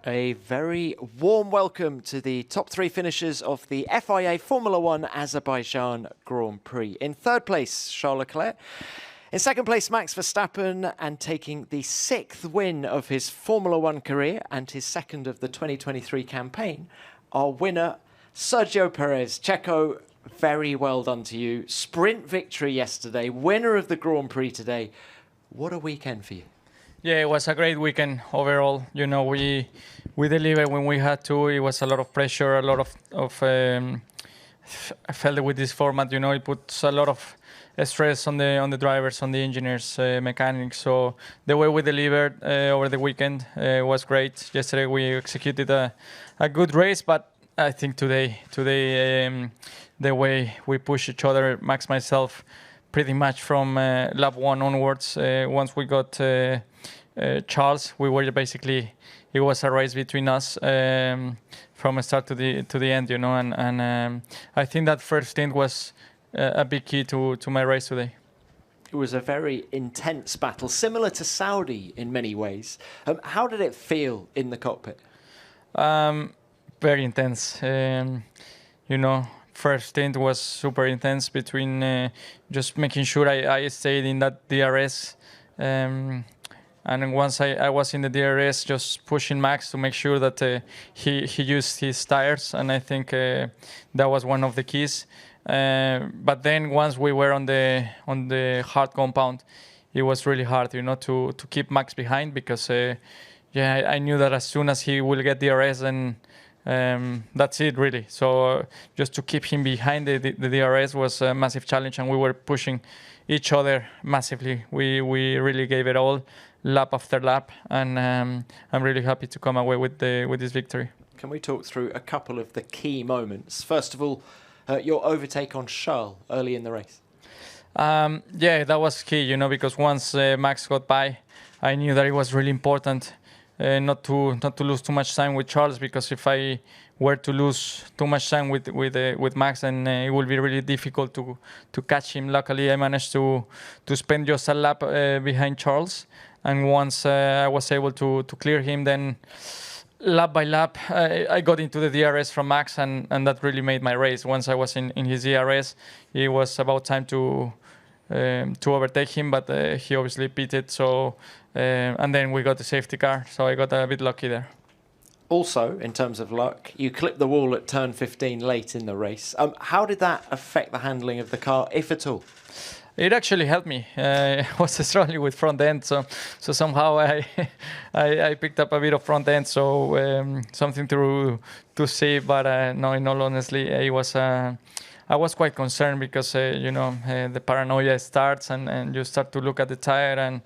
A very warm welcome to the top three finishers of the FIA Formula One Azerbaijan Grand Prix. In third place, Charles Leclerc. In second place, Max Verstappen, and taking the sixth win of his Formula One career and his second of the 2023 campaign, our winner, Sergio Perez. Checo, very well done to you. Sprint victory yesterday, winner of the Grand Prix today. What a weekend for you. Yeah, it was a great weekend overall. You know, we delivered when we had to. It was a lot of pressure, a lot of I felt that with this format, you know, it puts a lot of stress on the drivers, on the engineers, mechanics. So the way we delivered over the weekend was great. Yesterday we executed a good race, but I think today the way we push each other, Max, myself, pretty much from lap one onwards. Once we got Charles, we were basically, it was a race between us from the start to the end, you know. And I think that first stint was a big key to my race today. It was a very intense battle, similar to Saudi in many ways. How did it feel in the cockpit? Very intense. You know, first stint was super intense between just making sure I stayed in that DRS. And once I was in the DRS, just pushing Max to make sure that he used his tires. And I think that was one of the keys. But then once we were on the hard compound, it was really hard, you know, to keep Max behind because, I knew that as soon as he will get DRS, and that's it really. So just to keep him behind the DRS was a massive challenge, and we were pushing each other massively. We really gave it all, lap after lap, and I'm really happy to come away with this victory. Can we talk through a couple of the key moments? First of all, your overtake on Charles early in the race. Yeah, that was key, you know, because once Max got by, I knew that it was really important not to lose too much time with Charles, because if I were to lose too much time with Max, then it will be really difficult to catch him. Luckily, I managed to spend just a lap behind Charles, and once I was able to clear him, then lap by lap, I got into the DRS from Max, and that really made my race. Once I was in his DRS, it was about time to overtake him, but he obviously pitted. So, and then we got the safety car, so I got a bit lucky there. Also, in terms of luck, you clipped the wall at turn 15 late in the race. How did that affect the handling of the car, if at all? It actually helped me. I was struggling with front end, so somehow I picked up a bit of front end, so something to see. But no, in all honesty, it was. I was quite concerned because the paranoia starts, and you start to look at the tire, and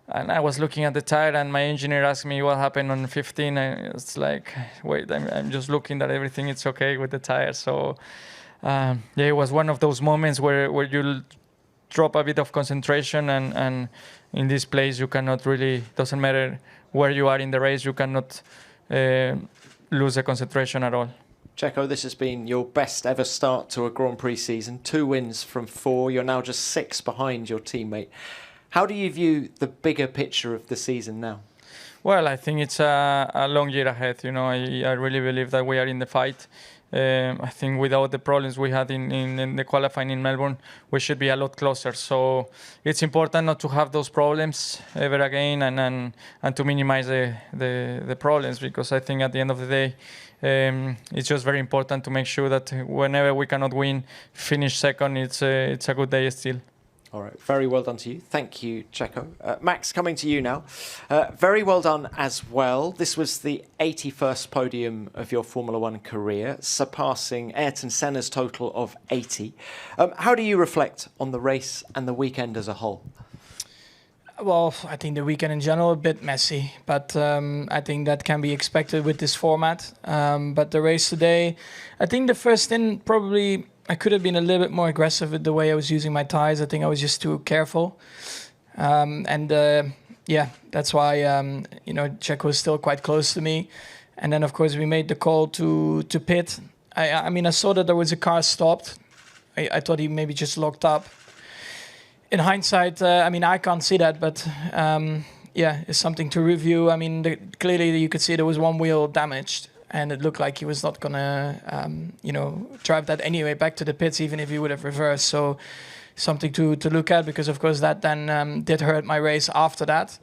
I was looking at the tire, and my engineer asked me what happened on 15. And it's like, wait, I'm just looking that everything is okay with the tire. So it was one of those moments where you drop a bit of concentration, and in this place you cannot really, doesn't matter where you are in the race, you cannot lose the concentration at all. Checo, this has been your best ever start to a Grand Prix season. 2 wins from 4. You're now just 6 behind your teammate. How do you view the bigger picture of the season now? Well, I think it's a long year ahead. You know, I really believe that we are in the fight. I think without the problems we had in the qualifying in Melbourne, we should be a lot closer. So it's important not to have those problems ever again, and to minimize the problems, because I think at the end of the day, it's just very important to make sure that whenever we cannot win, finish second, it's a good day still. All right, very well done to you. Thank you, Checo. Max, coming to you now. Very well done as well. This was the 81st podium of your Formula One career, surpassing Ayrton Senna's total of 80. How do you reflect on the race and the weekend as a whole? Well, I think the weekend in general a bit messy, but I think that can be expected with this format. But the race today, I think the first stint probably I could have been a little bit more aggressive with the way I was using my tires. I think I was just too careful. That's why, Checo was still quite close to me. And then, of course, we made the call to pit. I saw that there was a car stopped. I thought he maybe just locked up. In hindsight, I can't see that, but yeah, is something to review. I mean, clearly you could see there was one wheel damaged, and it looked like he was not gonna, drive that anyway back to the pits, even if he would have reversed. So something to look at, because of course that then did hurt my race after that.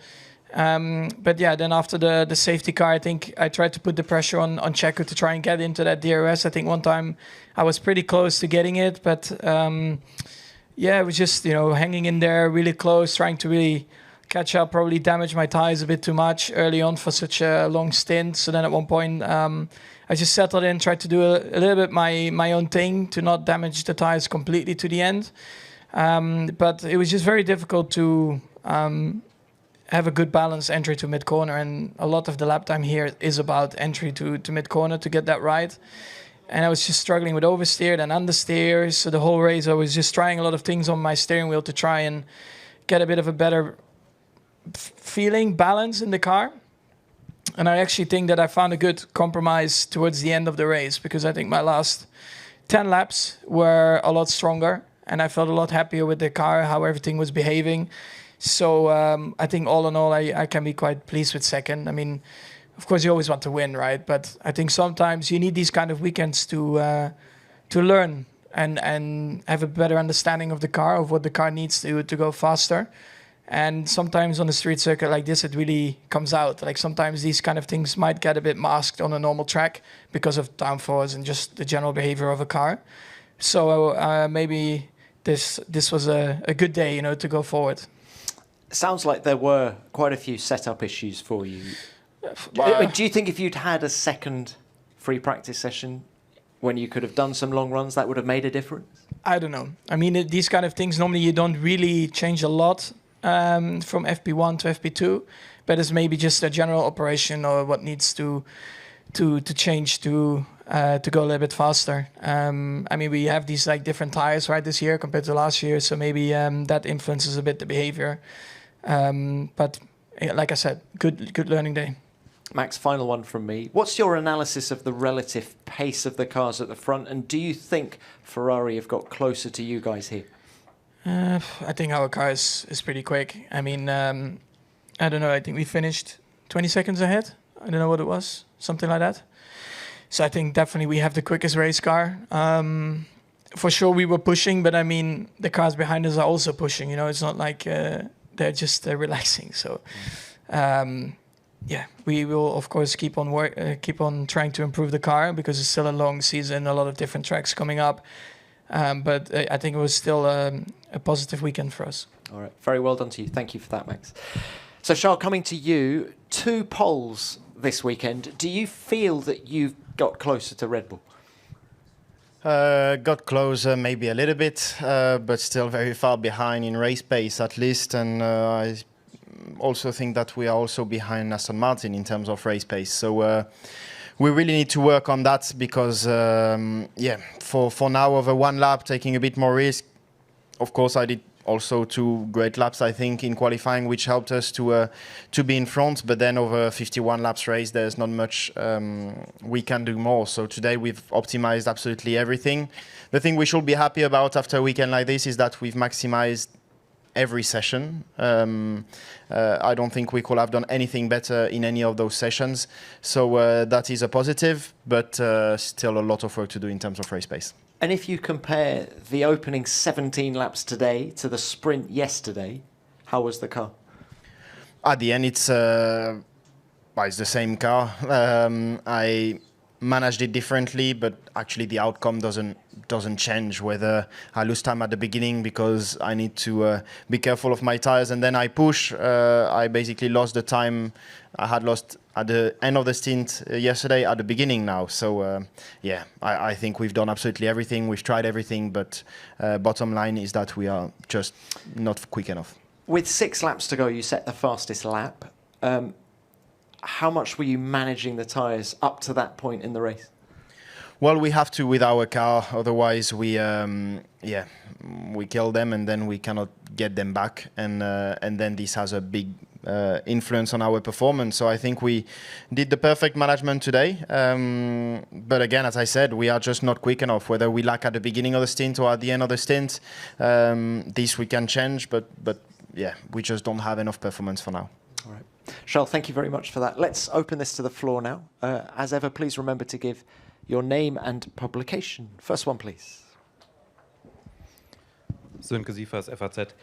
But yeah, then after the safety car, I think I tried to put the pressure on Checo to try and get into that DRS. I think one time I was pretty close to getting it, but it was just, hanging in there really close, trying to really catch up, probably damaged my tires a bit too much early on for such a long stint. So then at one point, I just settled in, tried to do a little bit my own thing to not damage the tires completely to the end. But it was just very difficult to have a good balanced entry to mid-corner. And a lot of the lap time here is about entry to mid-corner to get that right. And I was just struggling with oversteer and understeer. So the whole race, I was just trying a lot of things on my steering wheel to try and get a bit of a better feeling, balance in the car. And I actually think that I found a good compromise towards the end of the race, because I think my last 10 laps were a lot stronger and I felt a lot happier with the car, how everything was behaving. So I think all in all, I can be quite pleased with second. I mean, of course, you always want to win, right? But I think sometimes you need these kind of weekends to learn and have a better understanding of the car, of what the car needs to go faster. And sometimes on a street circuit like this, it really comes out. Like sometimes these kind of things might get a bit masked on a normal track because of downforce and just the general behavior of a car. So maybe this was a good day, to go forward. Sounds like there were quite a few setup issues for you. Do you think if you'd had a second free practice session when you could have done some long runs, that would have made a difference? I don't know. I mean, these kind of things, normally you don't really change a lot from FP1 to FP2, but it's maybe just a general operation or what needs to change to go a little bit faster. I mean, we have these like different tires right this year compared to last year, so maybe that influences a bit the behavior. But like I said, good learning day. Max, final one from me. What's your analysis of the relative pace of the cars at the front, and do you think Ferrari have got closer to you guys here? I think our car is pretty quick. I mean, I don't know. I think we finished 20 seconds ahead. I don't know what it was, something like that. So I think definitely we have the quickest race car. For sure we were pushing, but I mean, the cars behind us are also pushing. It's not like they're just relaxing. So, we will of course keep on trying to improve the car, because it's still a long season, a lot of different tracks coming up. But I think it was still a positive weekend for us. All right, very well done to you. Thank you for that, Max. So, Charles, coming to you, 2 poles this weekend. Do you feel that you've got closer to Red Bull? Got closer, maybe a little bit, but still very far behind in race pace at least. And I also think that we are also behind Aston Martin in terms of race pace. So we really need to work on that, because, for now, over one lap, taking a bit more risk. Of course, I did also 2 great laps, I think, in qualifying, which helped us to be in front. But then over 51 laps race, there's not much we can do more. So today we've optimized absolutely everything. The thing we should be happy about after a weekend like this is that we've maximized every session. I don't think we could have done anything better in any of those sessions. So that is a positive, but still a lot of work to do in terms of race pace. And if you compare the opening 17 laps today to the sprint yesterday, how was the car? At the end, it's the same car. I managed it differently, but actually the outcome doesn't change. Whether I lose time at the beginning because I need to be careful of my tires, and then I push. I basically lost the time I had lost at the end of the stint yesterday at the beginning now. So I think we've done absolutely everything. We've tried everything, but bottom line is that we are just not quick enough. With 6 laps to go, you set the fastest lap. How much were you managing the tyres up to that point in the race? Well, we have to with our car, otherwise we kill them and then we cannot get them back, and then this has a big influence on our performance. So I think we did the perfect management today. But again, as I said, we are just not quick enough. Whether we lack at the beginning of the stint or at the end of the stint, this we can change. But we just don't have enough performance for now. All right. Charles, thank you very much for that. Let's open this to the floor now. As ever, please remember to give your name and publication. First one, please. Sönke Sievers, FAZ.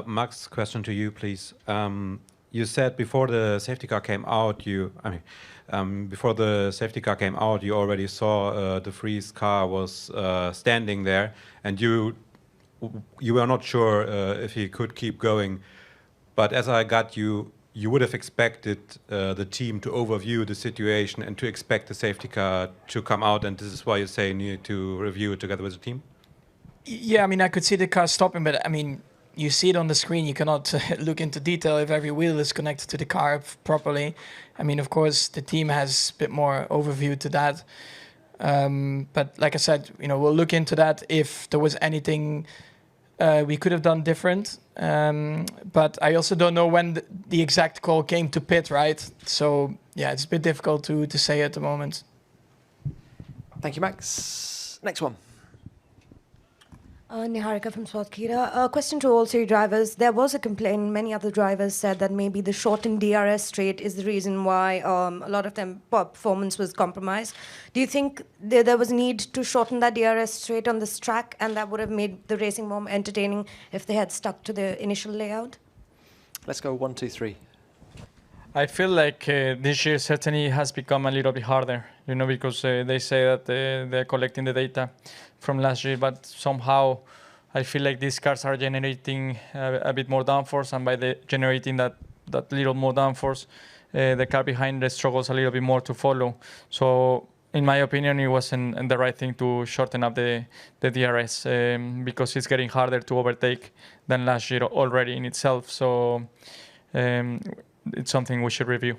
Max, question to you, please. You said before the safety car came out, you already saw the Vries car was standing there, and you were not sure if he could keep going. But as I got you, you would have expected the team to overview the situation and to expect the safety car to come out, and this is why you say you need to review it together with the team? Yeah, I mean, I could see the car stopping, but I mean, you see it on the screen. You cannot look into detail if every wheel is connected to the car properly. I mean, of course, the team has a bit more overview to that. But like I said, we'll look into that if there was anything we could have done different. But I also don't know when the exact call came to pit, right? So, yeah, it's a bit difficult to say at the moment. Thank you, Max. Next one. Niharika from Sportkira. A question to all three drivers. There was a complaint. Many other drivers said that maybe the shortened DRS straight is the reason why a lot of them performance was compromised. Do you think there was a need to shorten that DRS straight on this track, and that would have made the racing more entertaining if they had stuck to the initial layout? Let's go 1, 2, 3. I feel like this year certainly has become a little bit harder, because they say that they're collecting the data from last year, but somehow I feel like these cars are generating a bit more downforce, and by generating that little more downforce, the car behind struggles a little bit more to follow. So in my opinion, it wasn't the right thing to shorten up the DRS because it's getting harder to overtake than last year already in itself. So it's something we should review.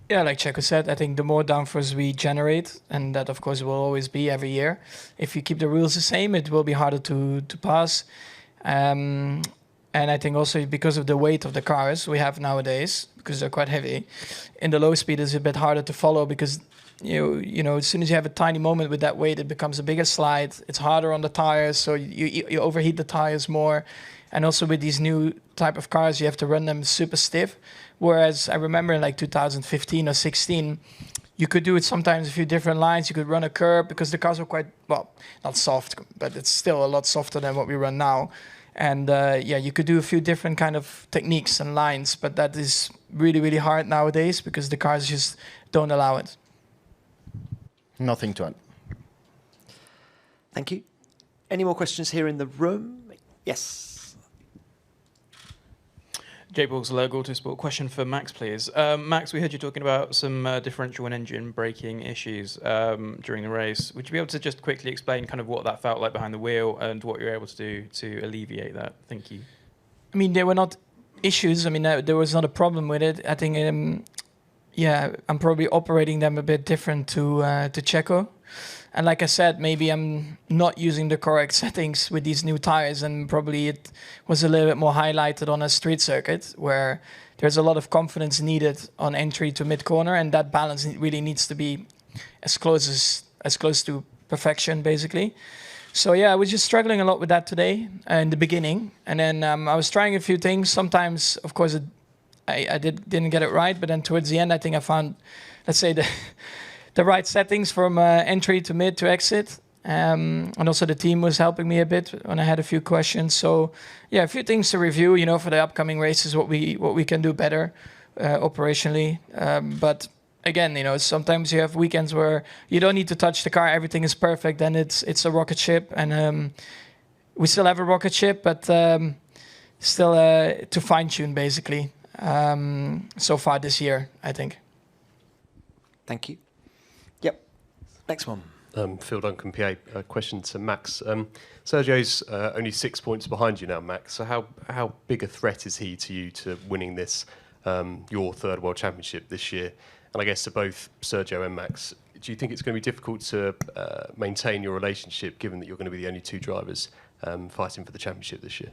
Yeah, like Checo said, I think the more downforce we generate, and that of course will always be every year, if you keep the rules the same, it will be harder to pass. And I think also because of the weight of the cars we have nowadays, because they're quite heavy, in the low speed it's a bit harder to follow because as soon as you have a tiny moment with that weight, it becomes a bigger slide. It's harder on the tires, so you overheat the tires more. And also with these new type of cars, you have to run them super stiff. Whereas I remember in like 2015 or 16, you could do it sometimes a few different lines. You could run a curb because the cars were quite, well, not soft, but it's still a lot softer than what we run now. And you could do a few different kind of techniques and lines, but that is really, really hard nowadays because the cars just don't allow it. Nothing to add. Thank you. Any more questions here in the room? Yes. Jake Boggs, Logo Autosport. Question for Max, please. Max, we heard you talking about some differential and engine braking issues during the race. Would you be able to just quickly explain kind of what that felt like behind the wheel and what you were able to do to alleviate that? Thank you. I mean, there were not issues. I mean, there was not a problem with it. I think, I'm probably operating them a bit different to Checo. And like I said, maybe I'm not using the correct settings with these new tires, and probably it was a little bit more highlighted on a street circuit where there's a lot of confidence needed on entry to mid-corner, and that balance really needs to be as close to perfection, basically. So yeah, I was just struggling a lot with that today in the beginning, and then I was trying a few things. Sometimes, of course, I didn't get it right, but then towards the end, I think I found, let's say, the right settings from entry to mid to exit. And also the team was helping me a bit when I had a few questions. So yeah, a few things to review, for the upcoming races, what we can do better operationally. But again, sometimes you have weekends where you don't need to touch the car, everything is perfect, then it's a rocket ship. And we still have a rocket ship, but still to fine-tune, basically, so far this year, I think. Thank you. Yep. Next one. Phil Duncan, PA. Question to Max. Sergio's only 6 points behind you now, Max. So how big a threat is he to you to winning this, your third World Championship this year? And I guess to both Sergio and Max, do you think it's going to be difficult to maintain your relationship, given that you're going to be the only two drivers fighting for the championship this year?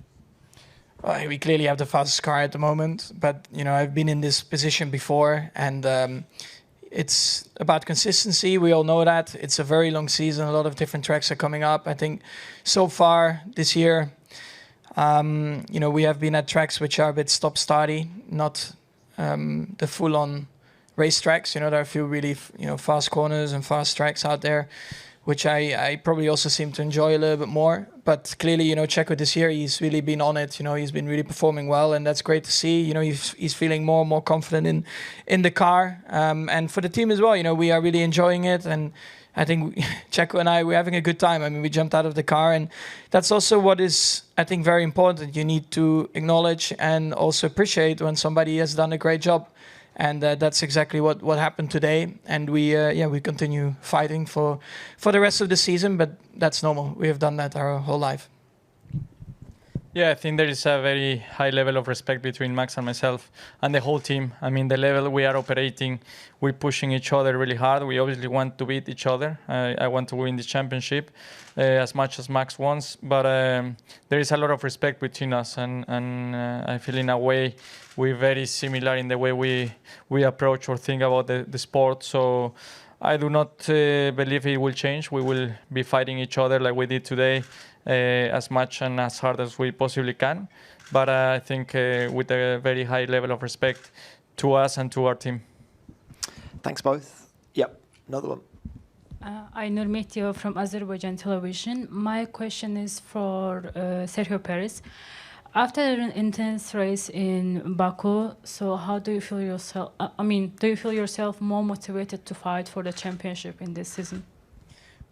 Well, we clearly have the fastest car at the moment, but I've been in this position before, and it's about consistency. We all know that. It's a very long season. A lot of different tracks are coming up. I think so far this year, We have been at tracks which are a bit stop-starty, not the full-on race tracks. There are a few really fast corners and fast tracks out there, which I probably also seem to enjoy a little bit more. But clearly, Checo this year, he's really been on it. He's been really performing well, and that's great to see. He's feeling more and more confident in the car. And for the team as well, we are really enjoying it. And I think Checo and we're having a good time. I mean, we jumped out of the car, and that's also what is, I think, very important. You need to acknowledge and also appreciate when somebody has done a great job. And that's exactly what happened today. And we continue fighting for the rest of the season, but that's normal. We have done that our whole life. Yeah, I think there is a very high level of respect between Max and myself and the whole team. I mean, the level we are operating, we're pushing each other really hard. We obviously want to beat each other. I want to win this championship as much as Max wants, but there is a lot of respect between us, and I feel in a way we're very similar in the way we approach or think about the sport. So I do not believe it will change. We will be fighting each other like we did today. As much and as hard as we possibly can, but I think with a very high level of respect to us and to our team. Thanks both. Yep, another one. Aynur Mehtiyeva from Azerbaijan television. My question is for Sergio Perez. After an intense race in Baku, so how do you feel yourself? Do you feel yourself more motivated to fight for the championship in this season?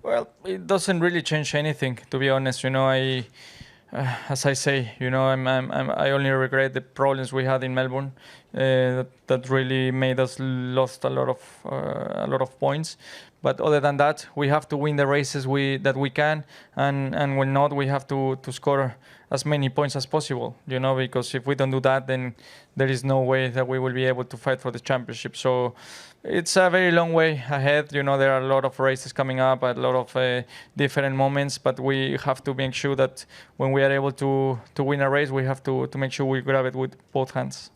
Well, it doesn't really change anything, to be honest. As I say, I only regret the problems we had in Melbourne. That really made us lost a lot of points. But other than that, we have to win the races that we can, and when not, we have to score as many points as possible. Because if we don't do that, then there is no way that we will be able to fight for the championship. So it's a very long way ahead. There are a lot of races coming up, a lot of different moments, but we have to make sure that when we are able to win a race, we have to make sure we grab it with both hands.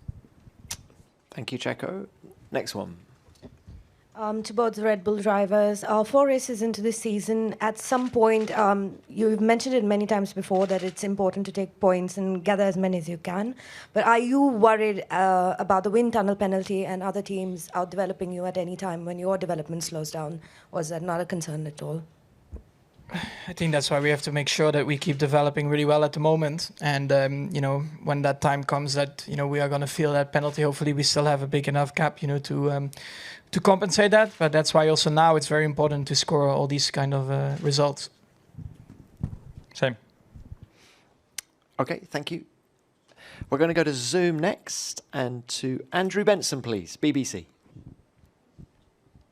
Thank you, Checo. Next one. To both the Red Bull drivers, 4 races into this season, at some point, you've mentioned it many times before that it's important to take points and gather as many as you can. But are you worried about the wind tunnel penalty and other teams out-developing you at any time when your development slows down? Or is that not a concern at all? I think that's why we have to make sure that we keep developing really well at the moment. And, when that time comes that, we are going to feel that penalty, hopefully we still have a big enough gap, to compensate that. But that's why also now it's very important to score all these kind of results. Same. Okay, thank you. We're going to go to Zoom next and to Andrew Benson, please, BBC.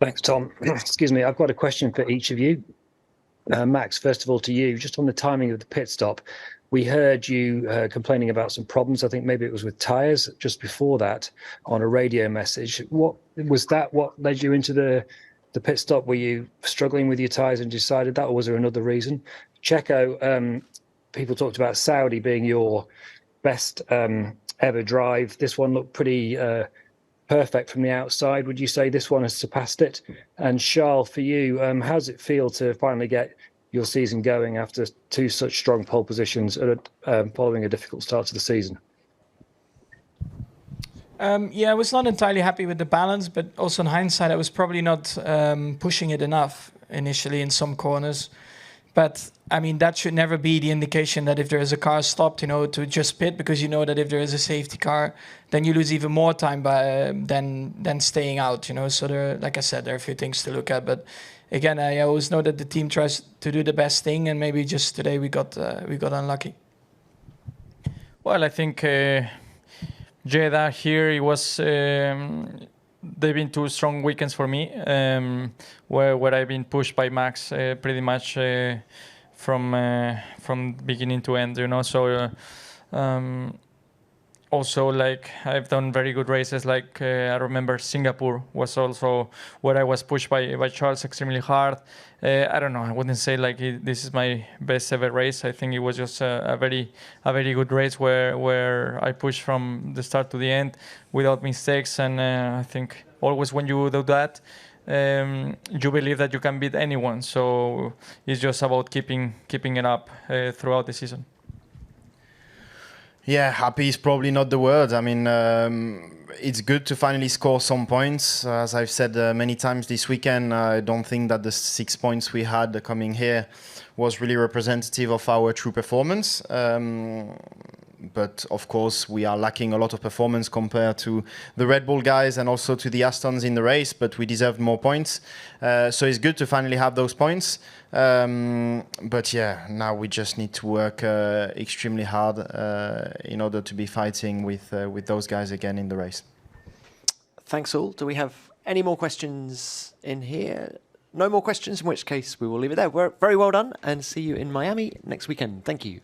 Thanks, Tom. Excuse me, I've got a question for each of you. Max, first of all to you, just on the timing of the pit stop. We heard you complaining about some problems. I think maybe it was with tyres just before that on a radio message. What led you into the pit stop? Were you struggling with your tyres and decided that, or was there another reason? Checo, people talked about Saudi being your best ever drive. This one looked pretty perfect from the outside. Would you say this one has surpassed it? And Charles, for you, how does it feel to finally get your season going after 2 such strong pole positions following a difficult start to the season? I was not entirely happy with the balance, but also in hindsight, I was probably not pushing it enough initially in some corners. But that should never be the indication that if there is a car stopped, to just pit, because that if there is a safety car, then you lose even more time than staying out. So there, like I said, there are a few things to look at. But again, I always know that the team tries to do the best thing, and maybe just today we got unlucky. Well, I think Jeddah here, it was. They've been 2 strong weekends for me, where I've been pushed by Max pretty much from beginning to end, So also, like, I've done very good races. Like I remember Singapore was also where I was pushed by Charles extremely hard. I don't know. I wouldn't say like this is my best ever race. I think it was just a very good race where I pushed from the start to the end without mistakes. And I think always when you do that, you believe that you can beat anyone. So it's just about keeping it up throughout the season. Yeah, happy is probably not the word. I mean, it's good to finally score some points. As I've said many times this weekend, I don't think that the 6 points we had coming here was really representative of our true performance. But of course, we are lacking a lot of performance compared to the Red Bull guys and also to the Astons in the race, but we deserved more points. So it's good to finally have those points. But yeah, now we just need to work extremely hard in order to be fighting with those guys again in the race. Thanks all. Do we have any more questions in here? No more questions, in which case we will leave it there. Very well done, and see you in Miami next weekend. Thank you.